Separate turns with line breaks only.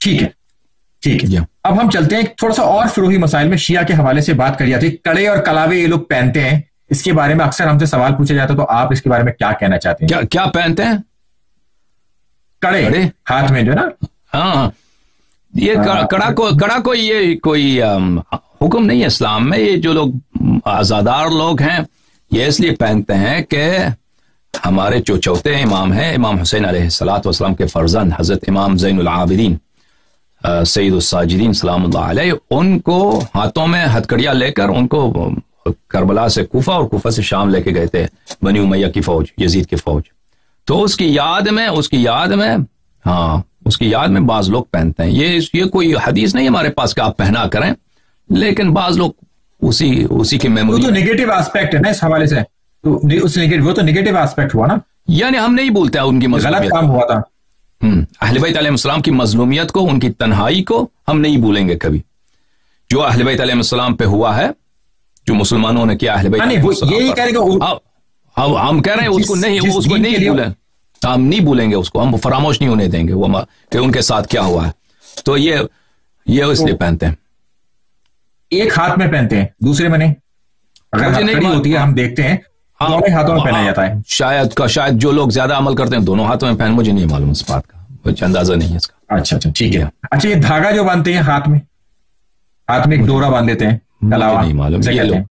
ٹھیک ہے ٹھیک ہے. اب ہم چلتے ہیں تھوڑا سا اور فروغی مسائل میں. شیعہ کے حوالے سے بات کری جاتی ہے, کڑے اور کلاوے یہ لوگ پہنتے ہیں, اس کے بارے میں اکثر ہم سے سوال پوچھا جاتا ہے, تو آپ اس کے بارے میں کیا کہنا چاہتے ہیں؟
کیا پہنتے ہیں؟
کڑے ہاتھ میں جو ہے نا.
ہاں, یہ کڑا کو یہ کوئی حکم نہیں ہے اسلام میں. یہ جو لوگ آزادار لوگ ہیں یہ اس لیے پہنتے ہیں کہ ہمارے جو چوتھے امام ہیں, امام حسین علیہ الصلوۃ والسلام کے فرزند حضرت امام زین العابدین سید الساجدین سلام اللہ علیہ, ان کو ہاتھوں میں ہتھکڑیاں لے کر ان کو کربلا سے کوفہ اور کوفہ سے شام لے کے گئے تھے بنی امیہ کی فوج, یزید کی فوج. تو اس کی یاد میں بعض لوگ پہنتے ہیں. یہ کوئی حدیث نہیں ہمارے پاس کہ آپ پہنا کریں, لیکن بعض لوگ اسی کی میموری.
وہ تو نیگیٹو ایسپیکٹ ہے نا اس حوالے سے, وہ تو نیگیٹو ایسپیکٹ ہوا نا,
یعنی ہم نہیں بولتے ان کی
غلط کام ہوا تھا.
اہل بیت علیہ السلام کی مظلومیت کو, ان کی تنہائی کو ہم نہیں بھولیں گے کبھی. جو اہل بیت علیہ السلام پہ ہوا ہے, جو مسلمانوں نے کیا اہل بیت علیہ السلام, ہم کہہ رہے ہیں اس کو نہیں بھولیں, ہم نہیں بھولیں گے اس کو, ہم فراموش نہیں ہونے دیں گے وہ کہ ان کے ساتھ کیا ہوا ہے. تو یہ اس لیے پہنتے ہیں.
ایک ہاتھ میں پہنتے ہیں, دوسرے میں نہیں. اگر ہتھکڑی ہوتی ہے ہم دیکھتے ہیں دونوں ہاتھوں میں پہنا جاتا ہے.
شاید جو لوگ زیادہ عمل کرتے ہیں دونوں ہاتھوں میں پہن, مجھے نہیں معلوم اس بات کا, کچھ اندازہ نہیں ہے اس کا.
اچھا ٹھیک ہے. اچھا, یہ دھاگا جو باندھتے ہیں ہاتھ میں ایک ڈورا باندھ دیتے ہیں,
نہیں معلوم.